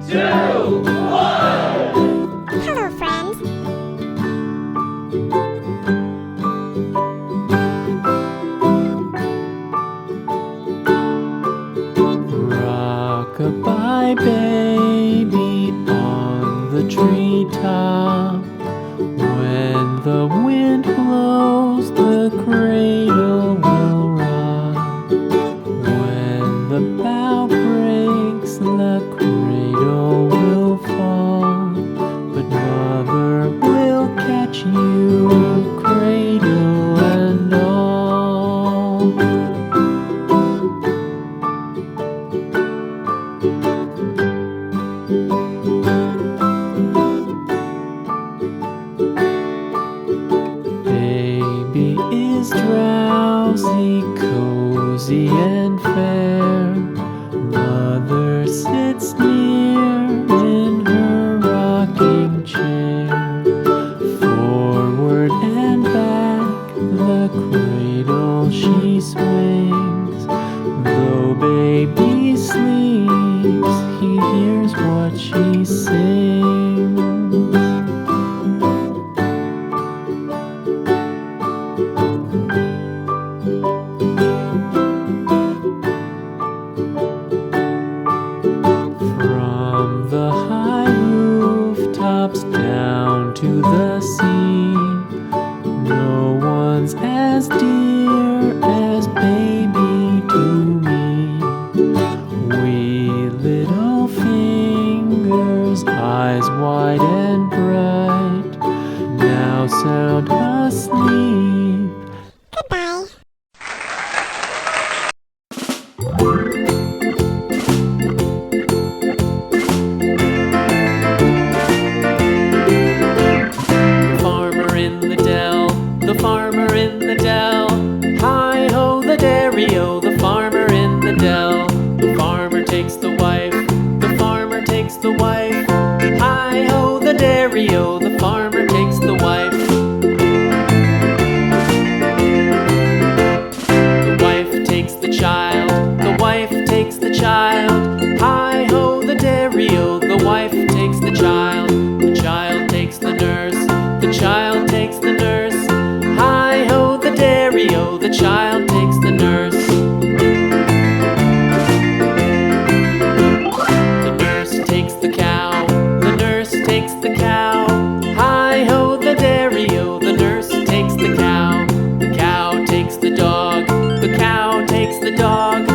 2, 1. Hello, friends. Rock-a-bye baby on the treetop. When the wind blows, the cradle will rock. When the bough breaks, the cradle will fall. But mother will catch you, cradle and all. Baby is drowsy, cozy and fair. Mother sits near in her rocking chair. Forward and back, the cradle she swings. Though baby sleeps, he hears what she sings. From the high rooftops down to the sea, no one's as dear as baby to me. Wee little fingers, eyes wide and bright, now sound asleep. Goodbye. The farmer in the dell. Hi-ho, the dairy-o, the farmer in the dell. The farmer takes the wife, the farmer takes the wife. Hi-ho, the dairy-o, the farmer takes the wife. The wife takes the child, the wife takes the child. Hi-ho, the dairy-o, the wife takes the child. The child takes the nurse, the child takes the nurse. Hi-ho, the dairy-o, the child takes the nurse. The nurse takes the cow, the nurse takes the cow. Hi-ho, the dairy-o, the nurse takes the cow. The cow takes the dog, the cow takes the dog.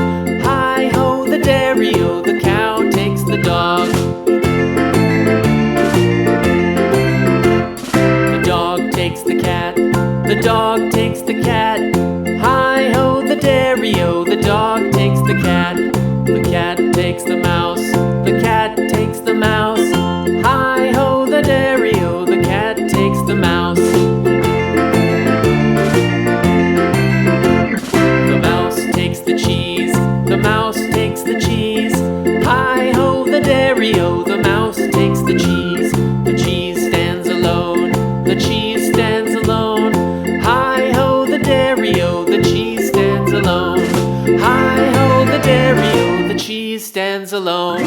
Hi-ho, the dairy-o, the cow takes the dog. The dog takes the cat, the dog takes the cat. Hi-ho, the dairy-o, the dog takes the cat. The cat takes the mouse, the cat takes the mouse. Hi-ho, the dairy-o, the cat takes the mouse. The mouse takes the cheese, the mouse takes the cheese. Hi-ho, the dairy-o, the mouse takes the cheese. The cheese stands alone, the cheese stands alone. Hi-ho, the dairy-o, the cheese stands alone. Hi-ho, the dairy-o, the cheese stands alone.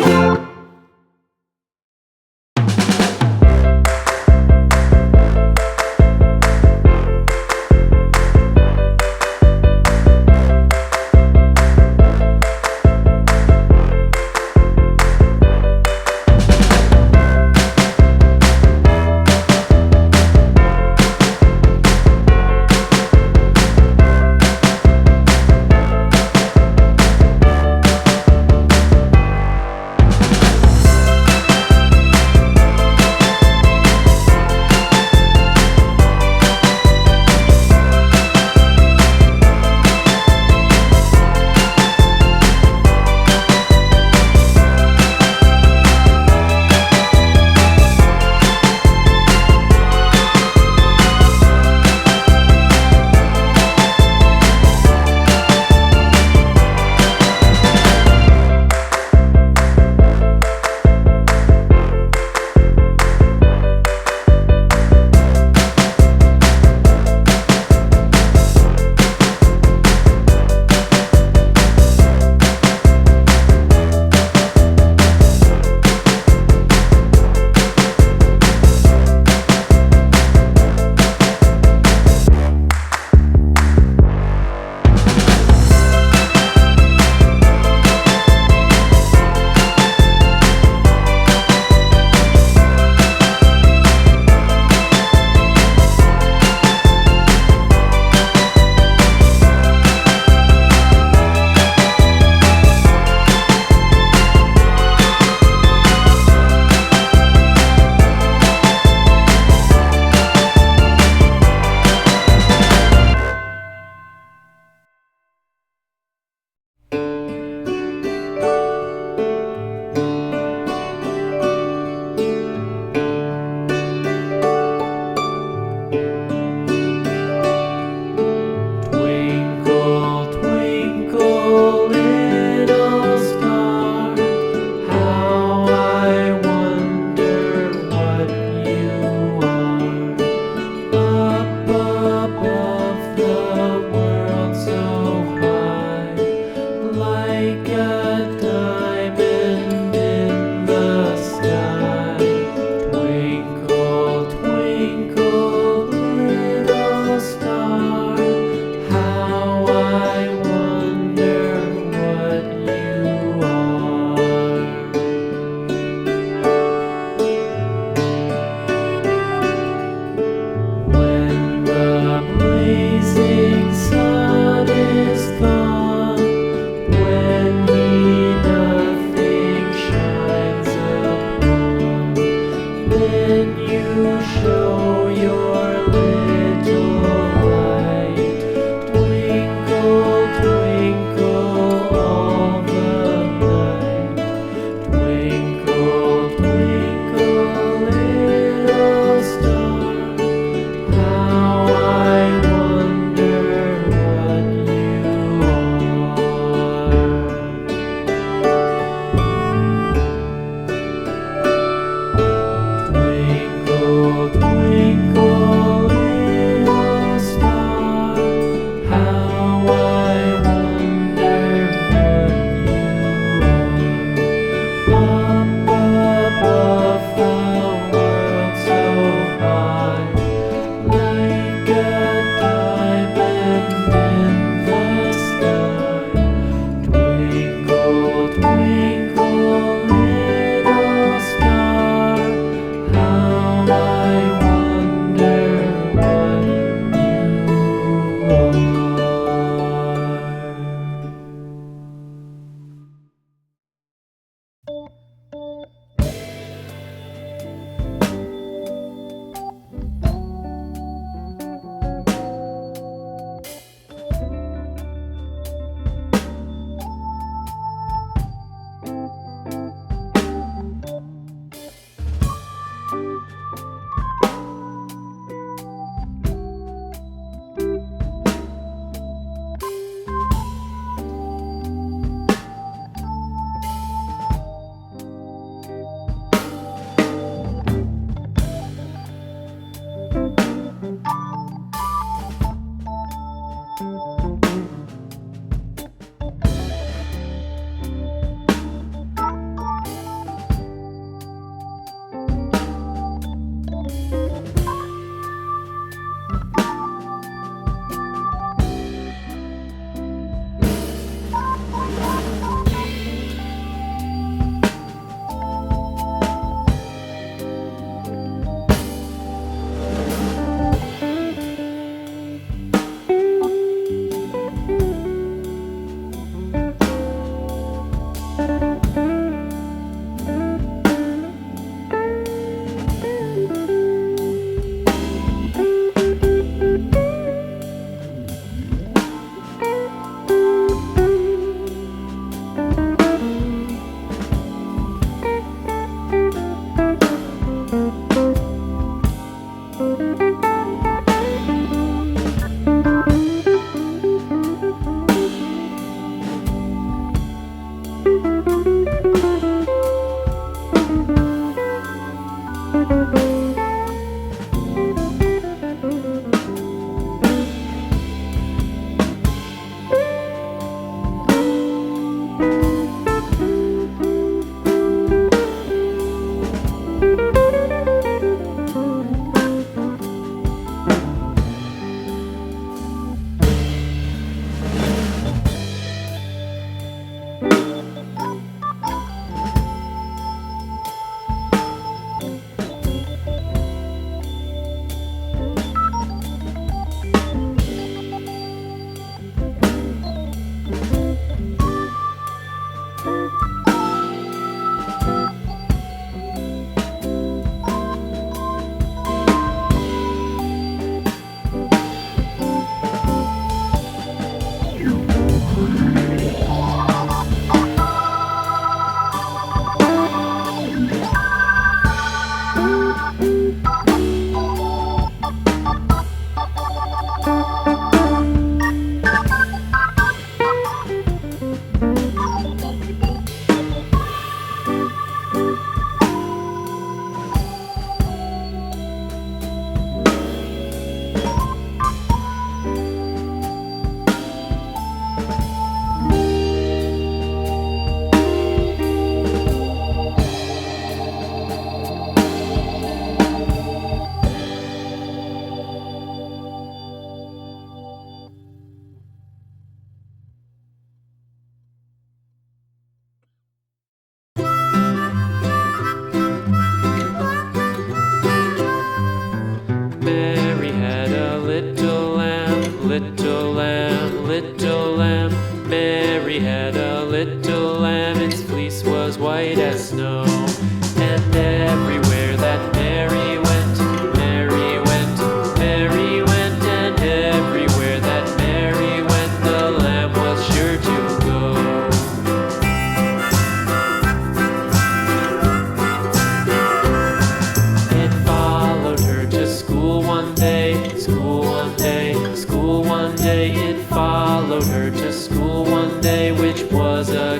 followed her to school one day, which was a